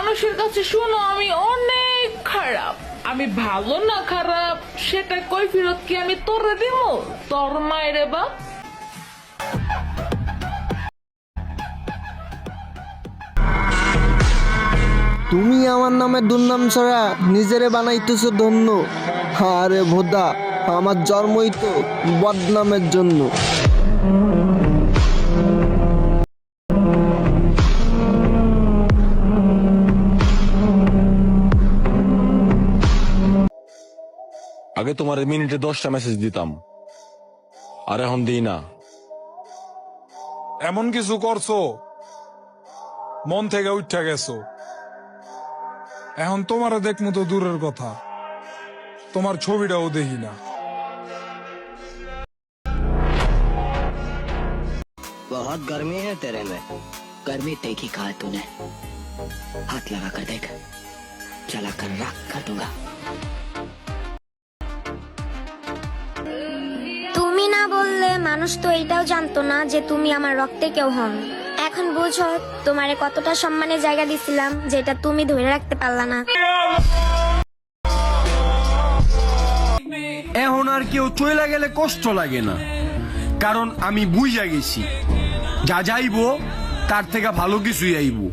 মানুষের কাছে শুনো আমি অনেক খারাপ। আমি ভালো না খারাপ সেটা কৈফিয়ত কি আমি তোরে দিব? তোর মায়ের বাপ। তুমি আমার নামে দুর্নাম ছড়া নিজেরে বানাইতেছো ধন্য। আরে ভোদা, আমার জন্মই তো বদনামের জন্য। আগে তোমার মিনিটে 10টা মেসেজ দিতাম, আর এখন দিই না। এমন কিছু করছো মন থেকে উঠা গেছো, এখন তোমারও দেখমু তো দূরের কথা, তোমার ছবিটাও দেখি না। बहुत गर्मी है तेरे में। गर्मी देखी कहा है तूने? हाथ लगा कर देख, चला कर राख कर दूंगा। তুমি না বললে মানুষ তো এটাও জানতো না যে তুমি আমার রক্তে কেউ হন। এখন বুঝো তোমারে কতটা সম্মানের জায়গা দিছিলাম যেটা তুমি ধরে রাখতে পারলা না। এখন আর কেউ চইলা গেলে কষ্ট লাগে না, কারণ আমি বুঝা গেছি যা যাইবো তার থেকে ভালো কিছুই আইবো।